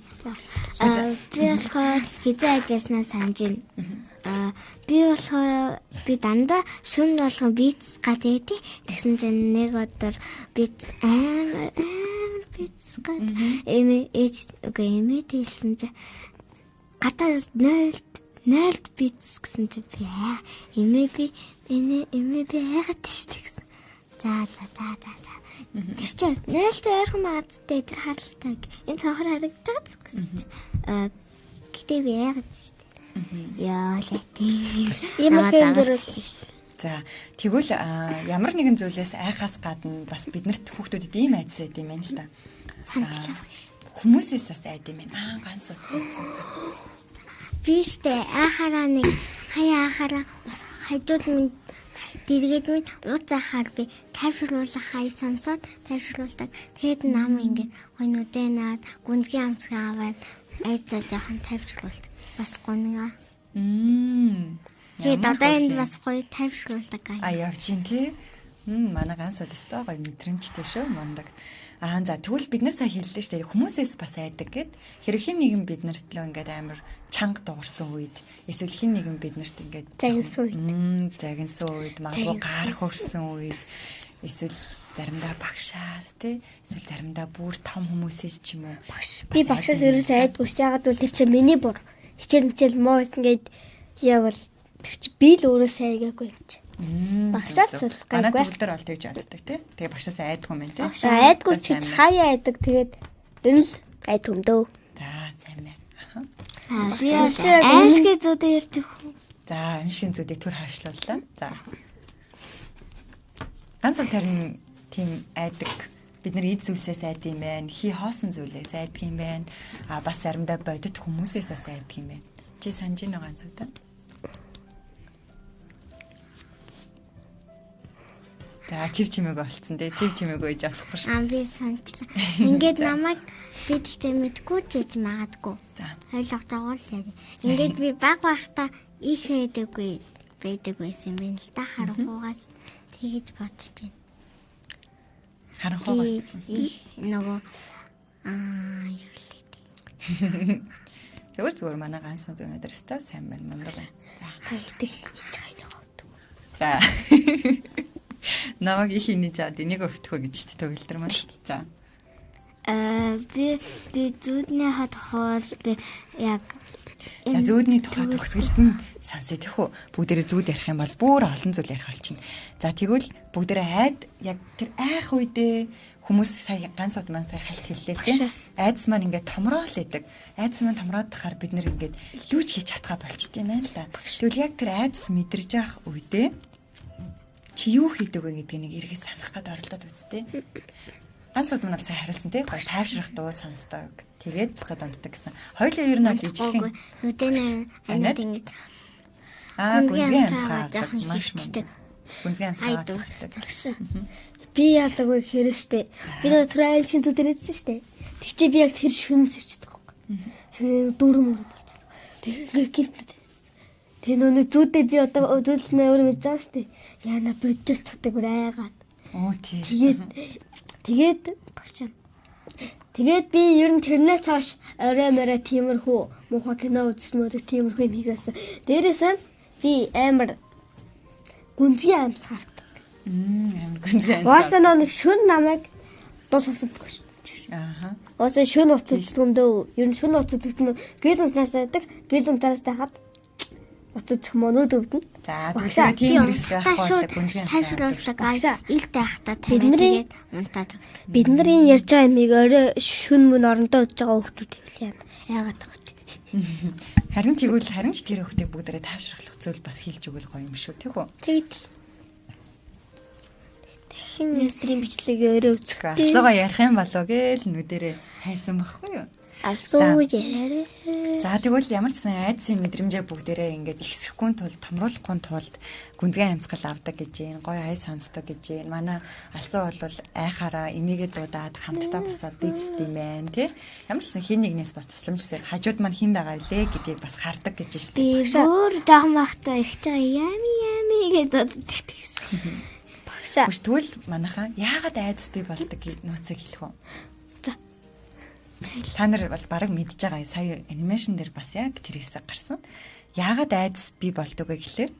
Би болохоор хизээ ажиаснаа санаж байна. Би болохоор би дандаа шүн болгон бийц гад идэв. Тэгсэн чинь нэг өдөр бийц амар бийц гад ээж эмээ хэлсэн чинь гадаа 0 бийц гэсэн чинь би эмээ би яагаад тийш тэгсэн. За. Тэр чинь нээлт ойрхон магадтай тэр харалтай. Энэ цонхоор харагдаж байгаа гэсэн чинь. Гэтэ би яагаад шүү дээ. Яа лэтийн. Ийм хэмдэрсэн шүү дээ. За тэгвэл ямар нэгэн зүйлээс айхаас гадна бас биднэрт хүүхдүүдэд ийм айдас байд юм байна л да. Сандлаа. Хүмүүсээс бас айд юм байна. Ганц утсан. Би штэ ахараа нэг хаяахаараа хайдууд минь дэргээд минь ууцахаар би тайвшруулах хай сонсоод тайвшруулдаг. Тэгээд нам ингээд гойнуудаа наад гүнзгий амсгаа аваад айцаа жоохон тайвшруулдаг. Бас гонгаа. Тэгээд одоо энд бас гоё тайвшруулдаг гай. Явж ин тий. Манай ганц өдөөстэй гоё мэдрэмжтэй шүү мундаг. За тэгвэл бид нар сая хэллээ шүү дээ. Хүмүүсээс бас айдаг гэд. Хэрэг хин нэгэн биднэрт л ингээд амар чанга дуурсан үед эсвэл хин нэгэн биднэрт ингээд загинсан үед магадгүй гар хөрсөн үед эсвэл заримдаа багшаас тий эсвэл заримдаа бүр том хүмүүсээс ч юм уу. Би багшаас ерөөсөө айдгүй шүү. Ягаад гэвэл тэр чинь миний бур. Хичээл моос ингээд явал тэр чинь би л өөрөө сайгаагүй юм чи. Багшаас л гайгүй. Манай төвлөр бол тэгж яддаг тий. Тэгээ багшаас айдгүй юм байна тий. Багшаа айдгүй чи хаяа айдаг тэгээд ер нь айдгүй юм дөө. За сайн байна. Би аимшиг зүйдээ ярьж өгөх. За аимшигын зүйдийг төр хаашлууллаа. За. Ганц тарин тийм айдаг бид нар эд зүйлсээс айдаг юм байна. Хий хоосон зүйлээс айдаг юм байна. Бас заримдаа бодит хүмүүсээс бас айдаг юм байна. Чи санаж байна уу ганц удаа? За чив чимээг болцсон тий. Чив чимээг ээж авахгүй шүү. Би санчлаа. Ингээд намайг би тэгтээ мэдгүй ч гэж магадгүй. За. Ойлгож байгаа л яг. Ингээд би баг байхдаа их байдаг байсан юм байна л да харахуугаас тэгэж бодож байна. Харахуугаас нөгөө юу лээ. Зүгээр манай ганц өнөөдөр өстой сайн байна мундаг байна. За. Хайдаг хийж байгаа. За. Намаг их инеж аваад энийг өвтгөө гэж төгөлдөр маань. За. Би зүудний хад хоол би яг За зүүдний тухай төгсгөлд нь сонсё тэхүү. Бүгдээрээ зүүд ярих юм бол бүр олон зүйл ярих болчихно. За тэгвэл бүгдээрээ айд яг тэр айх үедээ хүмүүс сая ганц удаа сая хальт хэллээ тийм. Айдас маань ингээд томроо л идэг. Айдас маань томроод тахаар бид нэр ингээд юу ч хийж чадхаа болчт юм байна л да. Тэгвэл яг тэр айдас мэдэрж явах үедээ чи юу хийдэг вэ гэдгийг нэг эргээ санах гээд оролдоод үзтээ. Ганц удаа маань сая харилсан тийм. Тайвшрах дуу сонсдог. Тэгээд буцаад онддаг гэсэн. Хоёулаа ер нь л ижлэх. Нүдэн анаад ингэ гүнзгий амсгаа маш мундаг. Гүнзгий амсгаа. Би яадаг вэ хэрэг штэ. Би нэг трейл шин төдөрөөдсөн штэ. Тэг чи би яг тэр шүнс ирчдэг байхгүй. Шүнээ дөрөв болчихсон. Тэг гинт. Тэг нөө зүүдээ би одоо зүүлснээ өөрөө мэдээ штэ. Яна бодож цогтойг айгаад. Оо тийм. Тэгээд багчаа. Тэгээд би ер нь тэрнээс хойш орой морой тиймэрхүү муухай кино үзсэн тиймэрхүү юм хийгээсэн. Дээрээс нь би амар гүнзгий амсгаарт. Амар гүнзгий амсгаа. Уусаа нэг шүн намайг дуус усаддаг шүү. Ааха. Уусаа шүн уцалдаг юм дөө. Ер нь шүн уцалдаг нь гэл унтраас байдаг. Гэл унтраас тахад уцалдах монод өвдөн. За тэгэхээр тийм хэрэгсээ авах гүнзгий амсгаа. Ил тайхтаа бидний унтаад. Бид нарын ярьж байгаа юмыг орой шүн мөн орондоо удаж байгаа хүмүүс хэлээ яагаад тагт. Харин тэгвэл харин ч тэр хүмүүсийг бүгдээрээ тайвшруулах зүйл бас хийж өгөл гоё юм шүү тийм үү? Тэгэд хин стрим бичлэгээ өөрөө үзэх. Алсуугаа ярих юм болоо гээл нүдэрээ хайсан баггүй юу? Алсуу яраарэ. За тэгвэл ямар ч сан айдсын мэдрэмжээ бүгдээрээ ингээд ихсэхгүй тулд томруулахгүй тулд гүнзгий амьсгал авдаг гэж юм. Гоё ай сонсдог гэж юм. Манай алсуу бол айхаараа эмигээ дуудаад хамтдаа босоод бийцдэм байх тий. Ямар ч сан хин нэгнээс бас тусламж хүсээд хажууд маань хин байгаа илээ гэдгийг бас хардаг гэж штэ. Би бүр дагмахтаа их чаа ями гэдэг. Багшаа. Тэгвэл манайхаа яагаад айдас бий болдог нууцыг хэлэх үү? Та нар бол бараг мэдж байгаа. Сая анимашн дээр бас яг тэр хэсэг гарсан. Яагаад айдас бий болдог вэ гэхлээр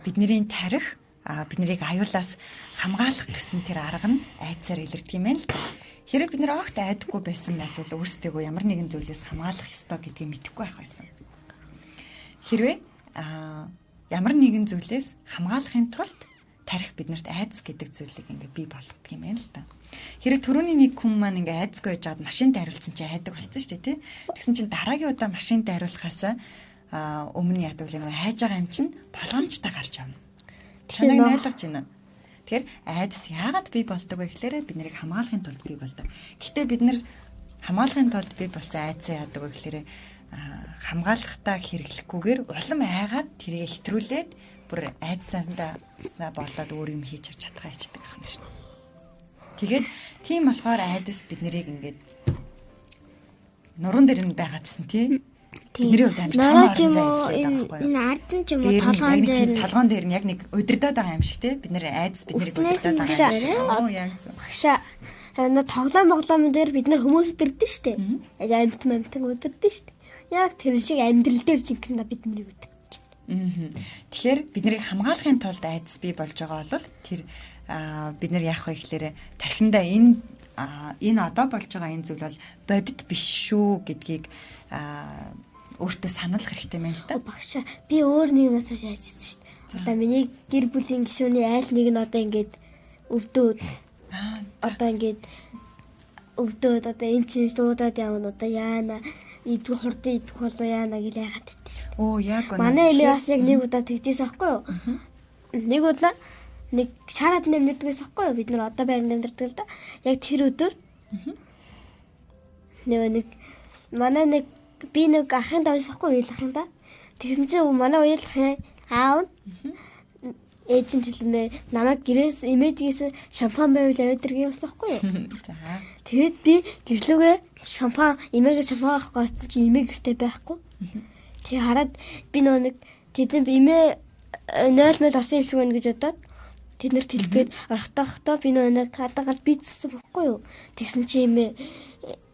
бидний тарих биднийг аюулаас хамгаалах гэсэн тэр арга нь айдсаар илэрдэг юм байна л да. Хэрэг бид нэр огт айдаггүй байсан бол өөрсдөө ямар нэгэн зүйлээс хамгаалах ёстой гэдгийг мэдэхгүй байх байсан. Хэрвээ ямар нэгэн зүйлээс хамгаалахын тулд тарих биднэрт айдас гэдэг зүйлийг ингээ бий болгодог юм байна л да. Хэрэг түрүүний нэг хүн маань ингээ айдасгүй байж хаад машинд хариулсан чинь айдаг болсон шүү дээ тий. Тэгсэн чинь дараагийн удаа машинд хариулахаас өмнө яадаг л нэг хайж байгаа юм чинь болгоомжтой гарч явна. Тэгэхээр ойлгож байна. Тэгэхээр айдас яагаад бий болдог вэ гэхээр бид нарыг хамгаалахын тулд бий болдог. Гэхдээ бид нар хамгаалахын тулд бий болсон айдсаа яадаг вэ гэхээр хамгаалахтаа хэрэглэхгүйгээр улам айгаад тэрийг хэтрүүлээд бүр айдсаасаа болоод өөр юм хийж авч чадхаа ячдаг юм шиг. Тэгээд тийм болохоор айдас бид нарыг ингээд нуруунд дээр нь байгаадсэн тий. Бидний хувьд амар нороо ч юм уу энэ ардан ч юм уу толгоон дээр нь яг нэг удирдаад байгаа юм шиг тий. Бид нэр айдас бид нарыг удирдаад байгаа юм. Оо яг зөв. Багшаа. Тоглоом дээр бид нар хүмүүс удирдсан шүү дээ. Амьтан удирдсан шүү дээ. Яг тэр шиг амьдрал дээр жинхэнэ бид нарыг удирдсан. Тэгэхээр бид нарыг хамгаалахын тулд айдас бий болж байгаа бол тэр бид нар яах вэ гэхээр тархиндаа энэ одоо болж байгаа энэ зүйл бол бодит биш шүү гэдгийг өөртөө сануулах хэрэгтэй юм л да. Багшаа би өөр нэгнээс яаж хийсэн шүү дээ. Одоо миний гэр бүлийн гишүүний айл нэг нь одоо ингээд өвдөөд одоо ингээд өвдөөд одоо эм чинь дуудаад явна одоо яана идэх хурдан идэх болоо яана гэж яагаад гэдэг. Оо яг үнэ. Манай эле бас яг нэг удаа тэгдээс аахгүй юу? Нэг удаа нэг шараад нэмдэгээс аахгүй юу? Бид нар одоо байранд амьдардаг л да. Яг тэр өдөр нэг манай нэг би нэг ахын давс аахгүй юу ахын да. Тэгсэн чинь манай уялах аав ээж нь жилнэ намайг гэрээс имэдгээс шампан байвал авдаг юм аахгүй юу? За. Тэгээд би гэрлүүгээ шампан имэгээ шампан авах гэсэн чи имэ гэртээ байхгүй. Тэг хараад би нэг тэдэн имэ 0 орсон юм шиг байна гэж бодоод тэд нэр тэлгээд орохтоохтой би нэг хадагал бицсэн байхгүй юу? Тэгсэн чи имэ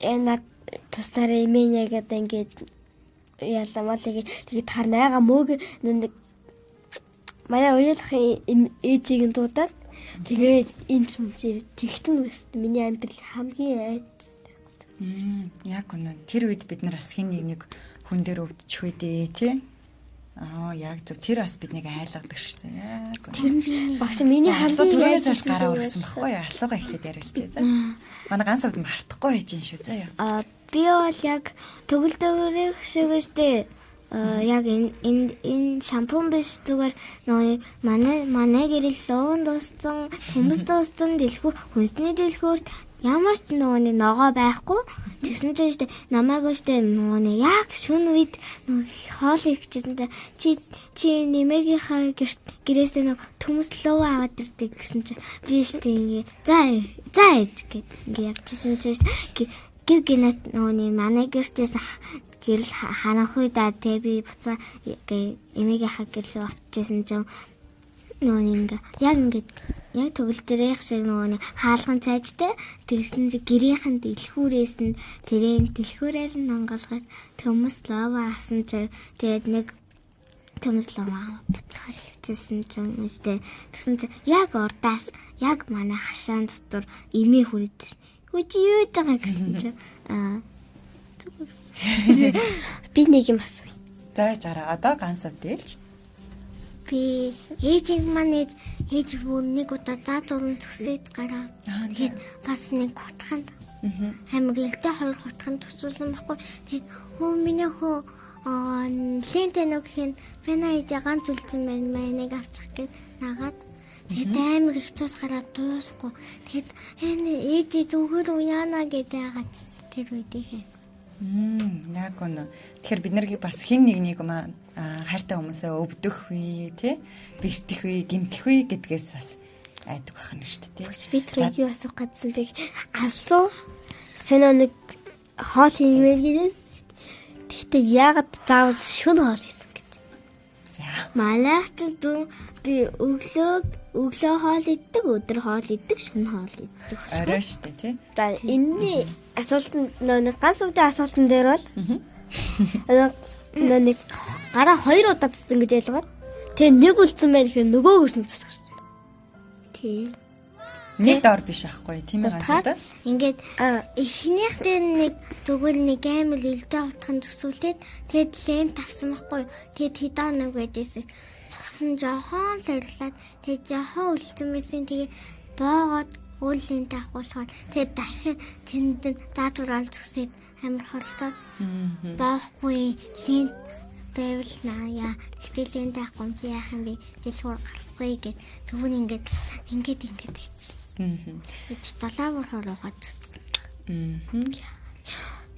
энэ тусдаараа имэ ягаад ингээд яламаа тэгээд таар найгаа мөөг нэг манай уялахын ээжийг нь дуудаад тэгээд энэ ч юм чи тэгтэн үст миний амьдрал хамгийн айдас. Яг үнэ. Тэр үед бид нар бас хин нэг хүн дээр өвдчих үедээ тий. Яг зөв тэр бас биднийг айлгадаг шүү дээ. Яг. Тэр нь багш миний хамгийн түрээс хойш гараа өргөсөн баггүй юу? Асуугаа эхлээд ярилцъя за. Манай ганц удаа мартахгүй байж юм шүү заяа. Би бол яг төгөлдөгрөх шиг штэ. Яг энэ шампунь биш зүгээр нөгөө манай гэрэл луун дууссан, хүмүүс дууссан дэлгүүр, хүнсний дэлгүүрт ямар ч нөгөө ногоо байхгүй. Тэгсэн чинь штэ намайг штэ нөгөө яг шүн үед хоол ихчихсэн чи нэмэгийнхаа гэрээсээ нөгөө төмс луу аваад ирдэг гэсэн чинь би штэ ингээ за гэж ингээ явчихсан чинь штэ гів гинат нөгөө манай гэртээс гэрэл ханах үедээ тэ би буцаа эмээгийнхаа гэрэл очижсэн чинь нөгөө яг төгөл дээрх шиг нөгөө хаалган цайжтай тэгсэн чи гэрийнхэн дэлхүүрээс нь тэрийн дэлхүүрээр нь онголгоод төмс лава авсан чи тэгээд нэг төмс лава буцаад явчихсан ч юм үстэй тэгсэн чи яг урдаас яг манай хашаан дотор эмээ хүрээд үгүй юу байгаа гэсэн чи би нэг юм асууя. За жаараа одоо ганц авдэлж би ээжийн маань ээж нэг удаа заазуурн төсөөд гараа. Тэгээд бас нэг хутганд хамглалтай 2 хутганд төсвөлсөн байхгүй. Тэгээд миний хөө лентэног хийн фена ээж ганц үлдсэн байна. Нэг авчих гээд нагаад тэгээд амар их цус гараад дуусахгүй. Тэгээд энэ ээж зүгээр уяана гэдэг хагаад тэр үедээ хийсэн. Яг үнэ. Тэгэхээр бид нар бас хин нэг маань хайртай хүмүүсээ өвдөх үе, тий? Бэртэх үе, гэмтэх үе гэдгээс бас айдаг байна шүү дээ, тий? Би тэр юу асуух гэдсэн бэ? Алсуу сэнэ нэг хоол хиймээр гинэ. Тэгтээ яагаад заавал шүн хоол хийсэн гэж. За. Малайч би өглөө хоол иддэг, өдөр хоол иддэг, шөнө хоол иддэг. Орой шүү дээ, тий? За энэний асуултанд нэг ганц үдийн асуултан дээр бол нэг гараа 2 удаа цуцсан гэж ялгаад тэгээ нэг үлдсэн байх гэхээр нөгөөгөөс нь цус гарсан. Тий. Нэг доор биш аахгүй тийм ээ ганцаа. Ингээд эхнийх дээр нэг зүгээр нэг амар илдээ утхан төсөөлээд тэгээд лент авсан байхгүй. Тэгээд хэдэн нэг байжсэн. Цусан жоохон сайллаад тэгээд жоохон үлдсэн мэсэн тэгээд боогоод үүлэн таахуулаад тэгээд дахиад тэнд заатуурал зүсээд амар холцоод боохгүй лент байвал наяа гэтэл лент таахгүй чи яах юм бэ дэлгүүр гарахгүй гэд тэгвэл ингээд хийчихсэн. Эч долоовор хорогоод зүссэн.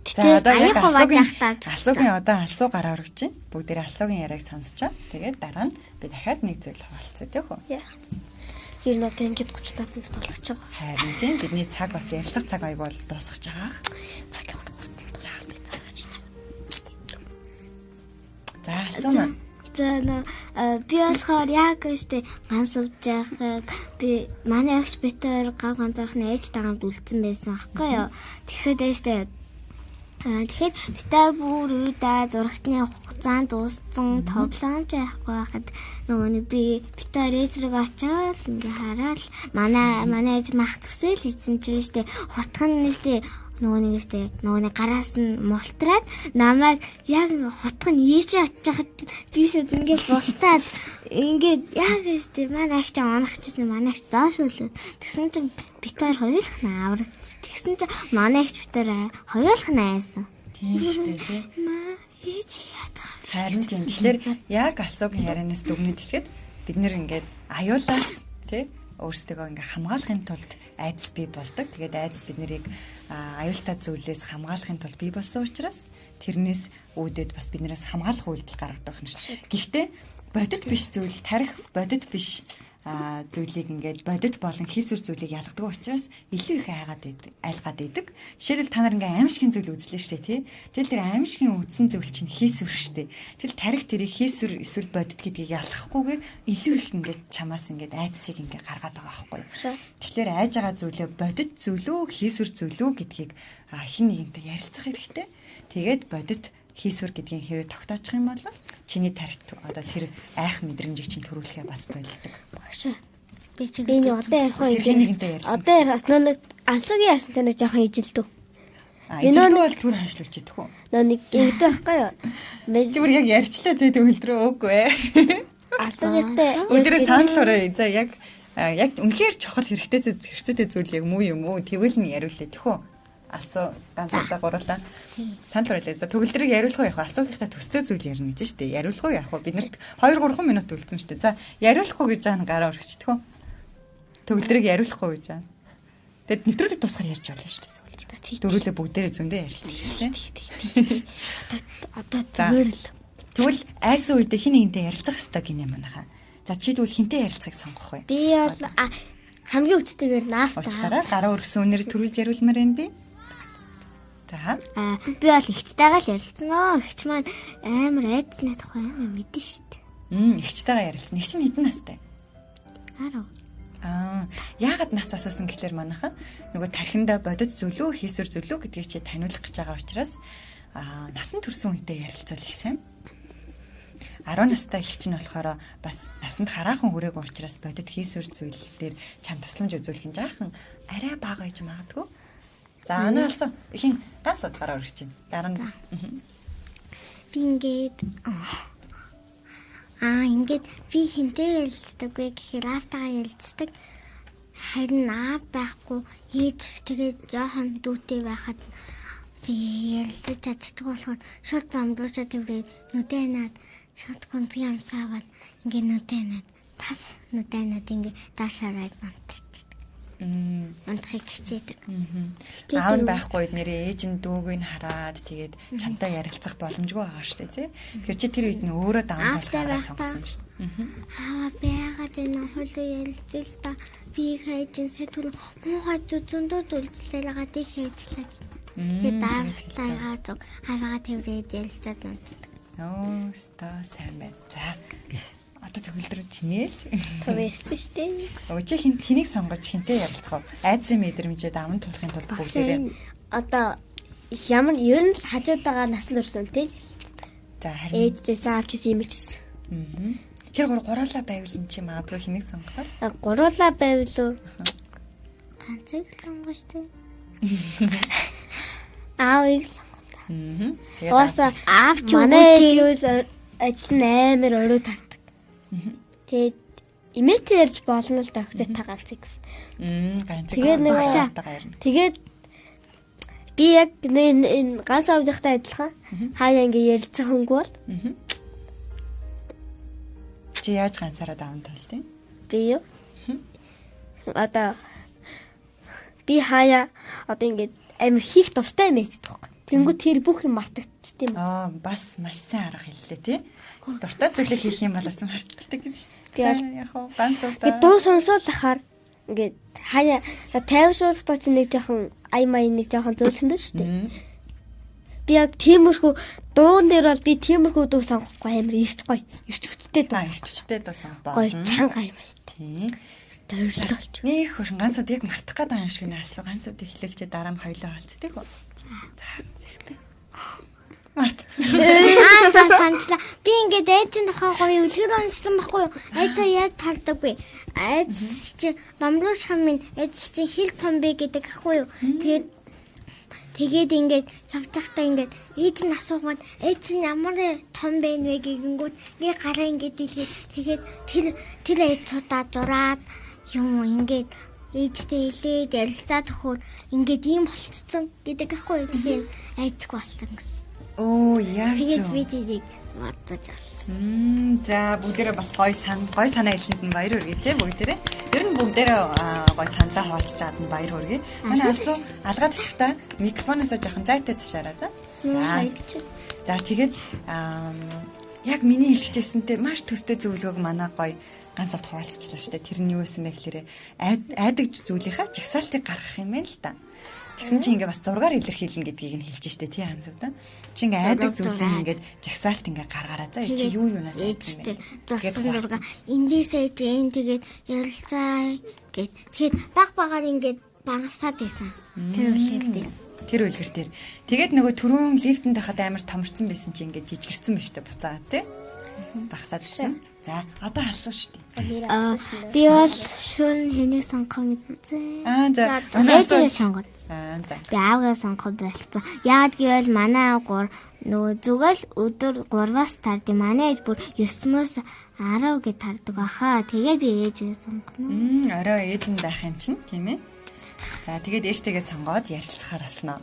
За одоо яг алсуугийн одоо алсуу гараа өргөж чинь бүгдээрээ алсуугийн яриаг сонсчоо. Тэгээд дараа нь би дахиад нэг зүйл хуваалцъя тийм үү? Ер нь одоо ингээд 30 минут болгож байгаа. Харин тийм бидний цаг бас ярилцах цаг аяг бол дуусгаж байгаа. Цагийн хүртэл би цагаач. За асууна. За би болохоор яг өштэй ганц сувж байхыг би манай агш битээр гав ганцаархны ээж тагамд үлдсэн байсан аахгүй юу. Тэгэхээр битээр бүр үедээ зурагтны хугацаанд дууссан тоглоомж байхгүй байхад нөгөө би битээр ээжрэг очоод ингээ хараад манай ээж мах төсөөл хийсэн ч үстэй хутган нэстэй нөгөө гараас нь мултраад намайг яг хутган ийшээ очиж хахад би шууд ингээ бултаад ингээ яг үстэй манай агч оногчсон манай агч доош үлээ тэгсэн чинь битээр хоёулах нь аврагч тэгсэн чинь манай агч битээр хоёулах нь айсан тийм шүү дээ тий харин тийм тэгэхээр яг алсуугийн ярианаас дүгнэж хэлэхэд бид нэр ингээд аюулаас тий өөрсдөө ингээ хамгаалахын тулд айдас бий болдог. Тэгээд айдас бид нарыг аюултай зүйлээс хамгаалахын тулд бий болсон учраас тэрнээс үүдээд бас биднээс хамгаалах үйлдэл гаргадаг юм шиг. Гэхдээ бодит биш зүйл, тарих бодит биш зүйлийг ингээд бодит болон хийсвэр зүйлийг ялгадаг учраас илүү их айлгаад идэг. Жишээлбэл та нар ингээд аимшигын зүйл үзлээ шүү дээ, тий. Тэгэл тэр аимшигын үзсэн зүйл чинь хийсвэр шүү дээ. Тэгэл тарих тэрийг хийсвэр эсвэл бодит гэдгийг ялгахгүйгээр илүү их ингээд чамаас ингээд айдсыг ингээд гаргаад байгаа байхгүй юу. Тэгэхээр айж байгаа зүйлээ бодит зүйлөө, хийсвэр зүйлөө гэдгийг хин нэгэнтэй ярилцах хэрэгтэй. Тэгээд бодит хийсвэр гэдгийг хэрэг тогтоочих юм бол чиний тарихт одоо тэр айх мэдрэмжийг чинь төрүүлэхээ бас болдог. Багш. Би одоо ярих уу? Одоо ярих нэг алсуугийн ярьсантай нэг жоохон ижилдв. Ижилдээ бол түр ханшлуулж идэх үү? Нэг ингэдэг байхгүй юу? Чи бүр яг ярьчлаа те төгөлдрөө үгүй ээ. Алцаатай. Өдөрөө санал орой. За яг үнэхээр чухал хэрэгтэй зүйл яг муу юм уу? Тэгвэл нь яриулъя тэхүү. Асуу ганц удаа гурлаа. Санал оруулъя. За төгөлдрийг яриулах уу яг асуултаа төстэй зүйл ярина гэж штэ. Яриулах уу яг бид нарт 2-3 минут үлдсэн штэ. За яриулахгүй гэж байгаа нь гараа өргөч тэхүү. Төгөлдрийг яриулахгүй гэж байгаа. Тэгэд нэвтрүүлэг тусгаар ярьж болно штэ. Дөрүлээ бүгдээрээ зөндөө ярилцсан тийм. Одоо зүгээр л. Тэгвэл айсан үедээ хин нэгнтэй ярилцах ёстой гинэ манайхаа. За чи тэгвэл хинтэй ярилцахыг сонгох вэ? Би бол хамгийн хүчтэйгээр наастаа. Уучлаарай гараа өргсөн үнээр төрүүлж яриулмаар энэ би. За. Би бол ихчтэйгээ л ярилцсан оо. Ихч маань амар айдсны тухай амар мэдэн штт. Ихчтэйгээ ярилцсан. Их чинь хэдэн настай? 10. Яагаад нас асуусан гэхлээр манайхан нөгөө тархинда бодит зүйлүү, хийсвэр зүйлүү гэдгийг чи таниулах гэж байгаа учраас насан турсан хүнтэй ярилцвал их сайн. 10 настай их чинь болохоор бас насанд хараахан хүрээгүй учраас бодит хийсвэр зүйл дээр чам тусламж үзүүлэх нь жаахан арай бага гэж магадгүй. За өнөө алсан ихийн ганц удаараа өргөж чинь. Дараа нь Би ингээд би хинтэй ярилцдаггүй гэхээр аавтайгаа ярилцдаг. Харин аав байхгүй хийж тэгээд жоохон дүүтэй байхад би ярилцаж чаддаг болохоор шууд бамдуучаа тэрээ нүдэнаад шууд гүнзгий амсааваад ингээд нүдэнаад тас нүдэнаад ингээд даашаараад мантдаг. Мантахыг хичээдэг. Аав нь байхгүй үед нэрээ ээж нь дүүг нь хараад тэгээд чамтай ярилцах боломжгүй байгаа шүү дээ тий. Тэгэхээр чи тэр үед нь өөрөө даван талхаараа сонгосон юм шүү. Аа байгаад энэ хөлөө ярилцэл та би хайж сэтгүүл муухай зөндөө зүйлсээр байгаа дий хайжлаа. Тэгээд даавтайгаа зүг аваа тэрээд ярилцаад мантдаг. Ста сайн байна. За одоо төгөлдөр чинээлж Тавьсан шүү дээ. Өчиг хэнийг сонгож хинтэй ярилцах вэ? Айдсан мэдрэмжээ даван тулахын тулд бүгдээрээ Одоо ямар ер нь л хажуудаага насан турсан тий. За харин Ээжээс аавчээс имэжсэн. тэр гурлаа байвал эн чи магадгүй хэнийг сонгох вэ? Гуруулаа байвал Ганцыг сонгож тээ. аавыг сонгоно. Тэгээд Ууса Аав ч манай ээж ажил нь амар өрөө тардаг. Тэгээд имэтэ ярьж болно л дагтай та ганцыг. ганц. Тэгээд тэгээд би яг энэ ганц авжихтай адилхан хаяа ингээ ярилцах хөнгө бол чи яаж ганцаараа даван толтыг? би юу? Одоо би хаяа одоо ингээ амар хийх дуртай юм ээжтэй байхгүй. Тэнгүү тэр бүх юм мартагдчих тийм. Бас маш сайн арга хэллээ тий. Дуртай зүйлийг хийх юм бол бас мартчихдаг гэж. Би яг ганц удаа дуу сонсоолахаар ингээд хаяа тайвшруулахдаа чи нэг жоохон ай май нэг жоохон зөөлсөн дээ шүү дээ. Би яг тиймэрхүү дуун дээр бол би тиймэрхүү дуу сонгохгүй амар ирч гоё. Ирч хүчтэй дуу. ирччтэй дуу сонгох Гоё болно. чанга юм байт. Тий. Тойрлооч. Нэг хөрн ганцуд яг мартах гэдэг юм шиг нэ асуу ганцуудыг хэлэлчээ дараа нь хоёлоо олцдог уу? За сайн. Мартцсан. Аа санчлаа. Би ингээд айдын тухай гоё үлгэр онцлон байхгүй юу? Айдаа яаж талдаггүй. Айд чи бамбуу шамын айд чи хил том бэ гэдэг ахгүй юу? Тэгээд ингээд явж байхдаа ингээд ээж нь асуугаад ээж нь ямар том байна вэ гэгэнгүүт нэг гараа ингээд дийлээ. Тэгээд тэр айдуудаа зураад юм ингээд ээжтэй хэлээд ярилцаад өгөхөөр ингээд ийм болчихсон гэдэг ахгүй юу? Тэгэхээр айдг болсон гэсэн. Оо яг Тэгээд зөв. би тэрийг мартаж авсан. За бүгдээрээ бас гой санаа хэлсэнд нь баяр хүргэе тий бүгдээрээ. Ер нь бүгдээрээ гой саналаа хуваалцаж чад нь баяр хүргэе. Манай асуу алгаад ишгтаа микрофоноосоо жоохон зайтай ташаараа за. За тэгээд яг миний хэлчихсэнтэй маш төстэй зөвлөгөөг манай гой ганц авт хуваалцчихлаа шүү дээ. Тэр нь юу байсан бэ гэхээр айдаг зүйлийнхаа жагсаалтыг гаргах юм байна л да. Тэгсэн чинь ингээ бас зургаар илэрхийлнэ гэдгийг нь хэлж штэ тий ханцвда. Чи ингээ айдаг зүйлийг ингээ жагсаалт ингээ гаргаараа за чи юу юунаас ээжтэй зурсан зурга эндээсээ энэ тэгээд ярилцаа гэд. Тэгээд багаар ингээд багасаад байсан. Тэр үлгэр тэр үлгэр дээр. Тэгээд нөгөө түрүүн лифтэнд байхад амар томорсон байсан чи ингээ жижигэрсэн байна штэ буцаа тий. Багсаад ирсэн. За, одоо алсуу шүү дээ. Би бол шүн хэнийг сонгох мэдсэн. За. Ээжээ сонгоод. За. Би аавгаа сонгох болцсон. Яагаад гэвэл манай аав нөгөө зүгээр л өдөр 3-аас тардыг манай ээж бүр 9-оос 10 гэж тардаг баха. Тэгээ би ээжээ сонгоно. Орой ээж нь байх юм чинь тийм ээ. За тэгээд ээжтэйгээ сонгоод ярилцахаар болсноо.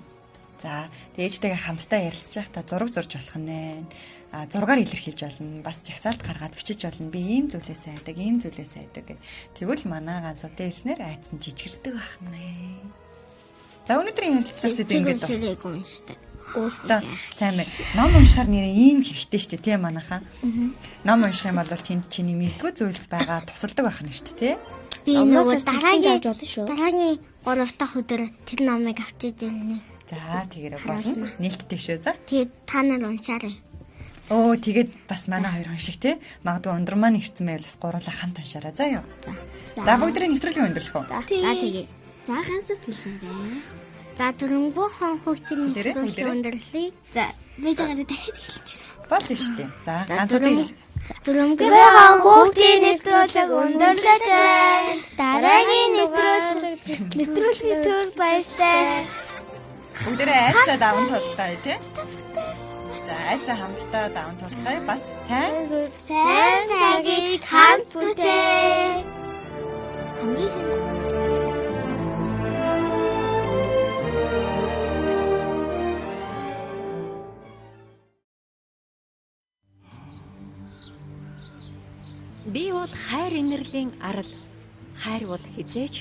За ээжтэйгээ хамтдаа ярилцж байхдаа зураг зурж болох нь зургаар илэрхийлж болно. Бас жагсаалт гаргаад бичиж болно. Би ийм зүйлээ сайдаг, ийм зүйлээ сайдаг гэх. Тэгвэл манай ганцуудын хэлснээр айдсан жижигэрдэг байх нэ. За өнөөдрийн ярилцлага сэдв ингээд байна шүү дээ. Өөртөө сайн байна. Ном уншихаар нэрээ ийм хэрэгтэй шүү дээ, тийм манайхаа. Ном унших юм бол тэнд чиний мэдгүй зүйлс байгаа тусалдаг байх нь шүү дээ, тий. Би нөгөө дараагийн 3 дахь өдөр тэр номыг авчиж байна. За тэгээрэй болно. Нээлттэй шүү. За. Тэгээд та нар уншаарай. Тэгээд бас манай хоёр уншиг тий. Магадгүй өндөр маань ирсэн байвал бас гурлаа хамт уншаарай. За ёо. За бүгдийн нэвтрүүлгийн өндөрлөх үү? За тэгээ. За хансаг хэлээрэй. За түрэнгүй хон хүүхдийн нэвтрүүлгийн өндөрлөе. За би жагараа дахиад хэлчихсэн. Болно шүү дээ. За ганцуудын түрэнгүй хон хүүхдийн нэвтрүүлэг өндөрлөж байна. Дараагийн нэвтрүүлгийн төр баяртай. Бүгдээрээ айцаа даван тулцгаая тий. За айцаа хамтдаа даван тулцгаая. Бас сайн цагийг хамт бүтээ. Би бол хайр инэрлийн арал. Хайр бол хизээч